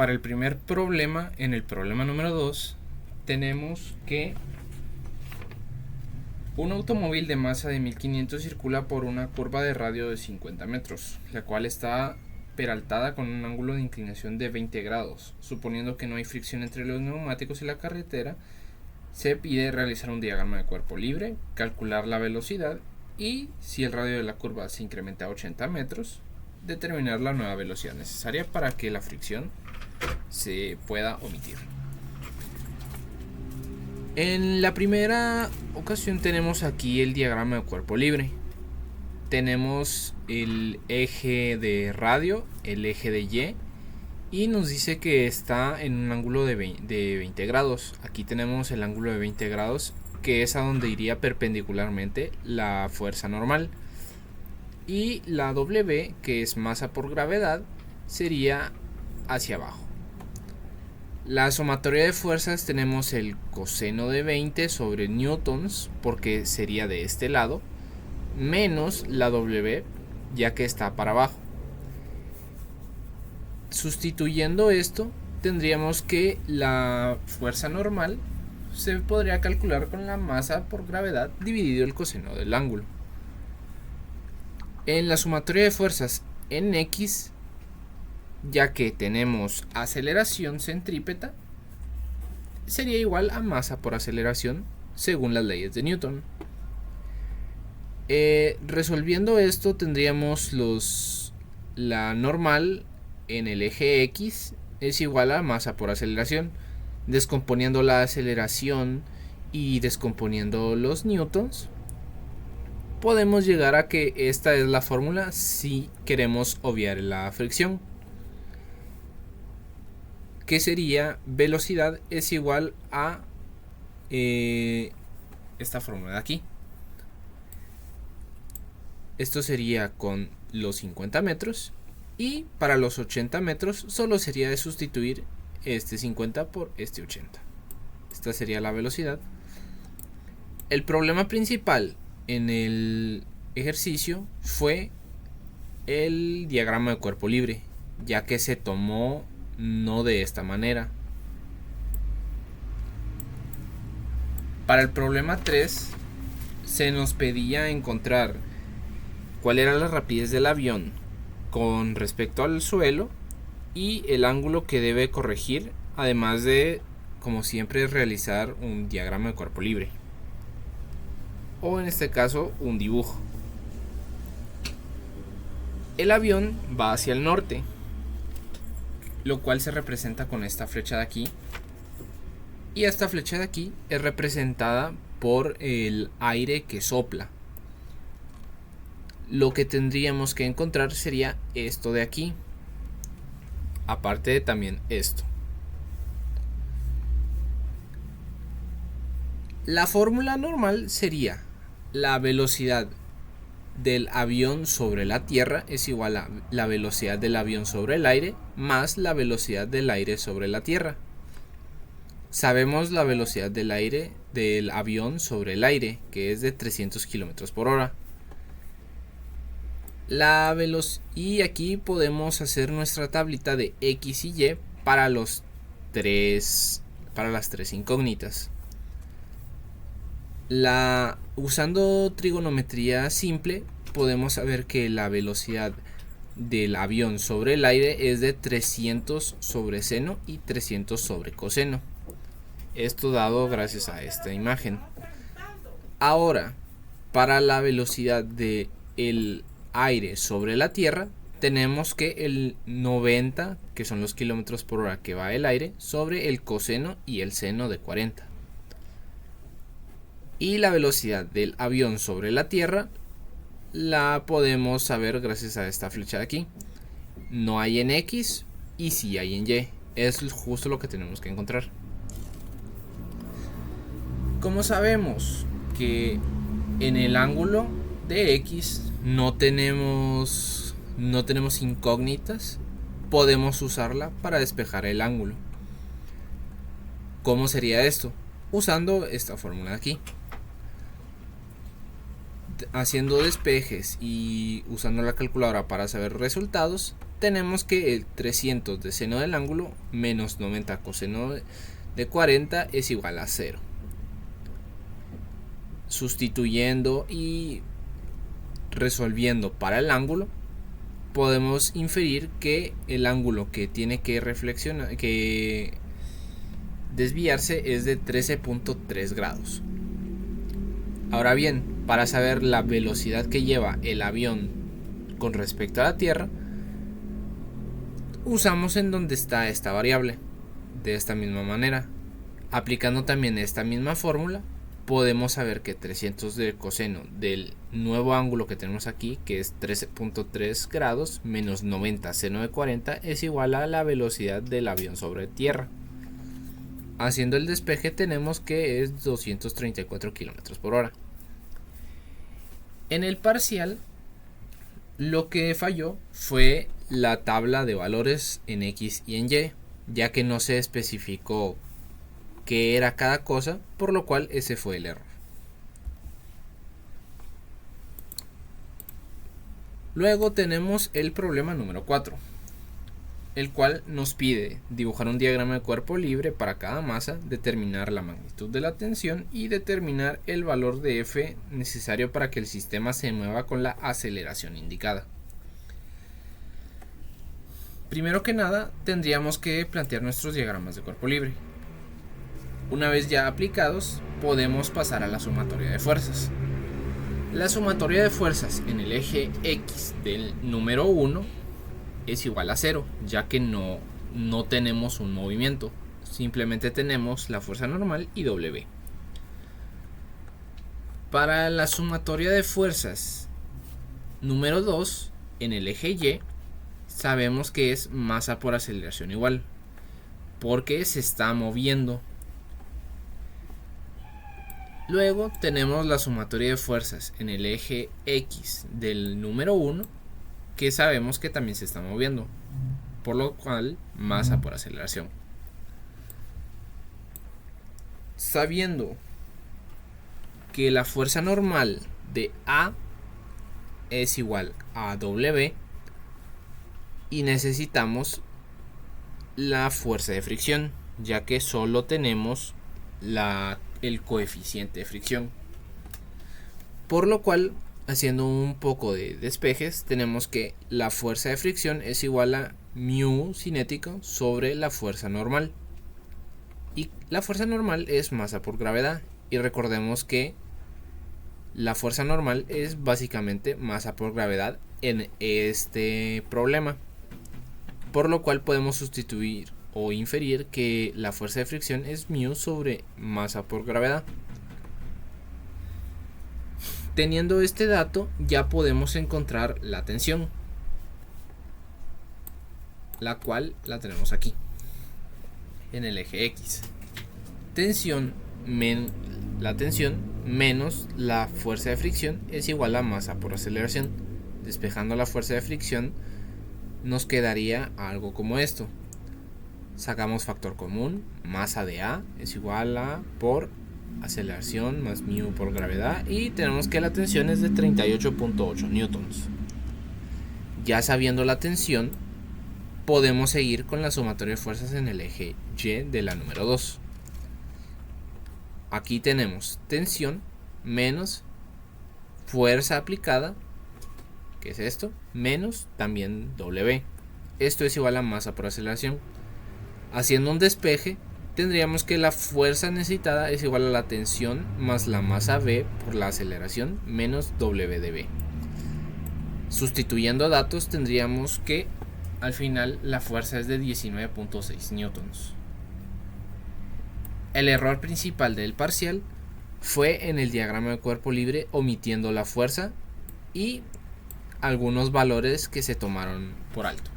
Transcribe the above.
Para el primer problema, en el problema número 2, tenemos que un automóvil de masa de 1500 circula por una curva de radio de 50 metros, la cual está peraltada con un ángulo de inclinación de 20 grados. Suponiendo que no hay fricción entre los neumáticos y la carretera, se pide realizar un diagrama de cuerpo libre, calcular la velocidad y, si el radio de la curva se incrementa a 80 metros, determinar la nueva velocidad necesaria para que la fricción se pueda omitir. En la primera ocasión tenemos aquí el diagrama de cuerpo libre. Tenemos el eje de radio, el eje de Y nos dice que está en un ángulo de 20 grados. Aquí tenemos el ángulo de 20 grados, que es a donde iría perpendicularmente la fuerza normal. Y la W, que es masa por gravedad, sería hacia abajo. La sumatoria de fuerzas tenemos el coseno de 20 sobre newtons, porque sería de este lado, menos la W, ya que está para abajo. Sustituyendo esto, tendríamos que la fuerza normal se podría calcular con la masa por gravedad dividido el coseno del ángulo. En la sumatoria de fuerzas en X, ya que tenemos aceleración centrípeta, sería igual a masa por aceleración según las leyes de Newton. Resolviendo esto, tendríamos la normal en el eje X es igual a masa por aceleración. Descomponiendo la aceleración y descomponiendo los newtons, podemos llegar a que esta es la fórmula si queremos obviar la fricción, que sería velocidad es igual a esta fórmula de aquí. Esto sería con los 50 metros, y para los 80 metros solo sería de sustituir este 50 por este 80. Esta sería la velocidad. El problema principal en el ejercicio fue el diagrama de cuerpo libre, ya que se tomó no de esta manera. Para el problema 3 se nos pedía encontrar cuál era la rapidez del avión con respecto al suelo y el ángulo que debe corregir, además de, como siempre, realizar un diagrama de cuerpo libre, o en este caso un dibujo. El avión va hacia el norte, lo cual se representa con esta flecha de aquí, y esta flecha de aquí es representada por el aire que sopla. Lo que tendríamos que encontrar sería esto de aquí, aparte de también esto. La fórmula normal sería la velocidad del avión sobre la tierra es igual a la velocidad del avión sobre el aire más la velocidad del aire sobre la tierra. Sabemos la velocidad del avión sobre el aire, que es de 300 km por hora. Y aquí podemos hacer nuestra tablita de X y Y para las tres incógnitas. Usando trigonometría simple, podemos saber que la velocidad del avión sobre el aire es de 300 sobre seno y 300 sobre coseno. Esto dado gracias a esta imagen. Ahora, para la velocidad del aire sobre la tierra, tenemos que el 90, que son los kilómetros por hora que va el aire, sobre el coseno y el seno de 40. Y la velocidad del avión sobre la tierra la podemos saber gracias a esta flecha de aquí. No hay en X y sí hay en Y. Es justo lo que tenemos que encontrar. Como sabemos que en el ángulo de X no tenemos incógnitas, podemos usarla para despejar el ángulo. ¿Cómo sería esto? Usando esta fórmula de aquí. Haciendo despejes y usando la calculadora para saber resultados, tenemos que el 300 de seno del ángulo menos 90 coseno de 40 es igual a 0. Sustituyendo y resolviendo para el ángulo, podemos inferir que el ángulo que tiene que desviarse es de 13.3 grados. Ahora bien, para saber la velocidad que lleva el avión con respecto a la Tierra, usamos en donde está esta variable. De esta misma manera, aplicando también esta misma fórmula, podemos saber que 300 del coseno del nuevo ángulo que tenemos aquí, que es 13.3 grados, menos 90 seno de 40, es igual a la velocidad del avión sobre tierra. Haciendo el despeje tenemos que es 234 km por hora. En el parcial, lo que falló fue la tabla de valores en X y en Y, ya que no se especificó qué era cada cosa, por lo cual ese fue el error. Luego tenemos el problema número 4, el cual nos pide dibujar un diagrama de cuerpo libre para cada masa, determinar la magnitud de la tensión y determinar el valor de F necesario para que el sistema se mueva con la aceleración indicada. Primero que nada, tendríamos que plantear nuestros diagramas de cuerpo libre. Una vez ya aplicados, podemos pasar a la sumatoria de fuerzas. La sumatoria de fuerzas en el eje X del número 1 es igual a 0, ya que no tenemos un movimiento, simplemente tenemos la fuerza normal y W. Para la sumatoria de fuerzas número 2 en el eje Y, sabemos que es masa por aceleración igual, porque se está moviendo. Luego tenemos la sumatoria de fuerzas en el eje X del número 1, que sabemos que también se está moviendo, por lo cual masa por aceleración. Sabiendo que la fuerza normal de A es igual a W y necesitamos la fuerza de fricción, ya que solo tenemos el coeficiente de fricción, por lo cual, haciendo un poco de despejes, tenemos que la fuerza de fricción es igual a mu cinético sobre la fuerza normal, y la fuerza normal es masa por gravedad, y recordemos que la fuerza normal es básicamente masa por gravedad en este problema, por lo cual podemos sustituir o inferir que la fuerza de fricción es mu sobre masa por gravedad. Teniendo este dato, ya podemos encontrar la tensión, la cual la tenemos aquí en el eje X. La tensión menos la fuerza de fricción es igual a masa por aceleración. Despejando la fuerza de fricción, nos quedaría algo como esto. Sacamos factor común, masa de A es igual a por aceleración más mu por gravedad, y tenemos que la tensión es de 38.8 newtons. Ya sabiendo la tensión, podemos seguir con la sumatoria de fuerzas en el eje Y de la número 2. Aquí tenemos tensión menos fuerza aplicada, que es esto, menos también W. Esto es igual a masa por aceleración. Haciendo un despeje, tendríamos que la fuerza necesitada es igual a la tensión más la masa V por la aceleración menos W de V. Sustituyendo datos, tendríamos que al final la fuerza es de 19.6 newtons. El error principal del parcial fue en el diagrama de cuerpo libre, omitiendo la fuerza y algunos valores que se tomaron por alto.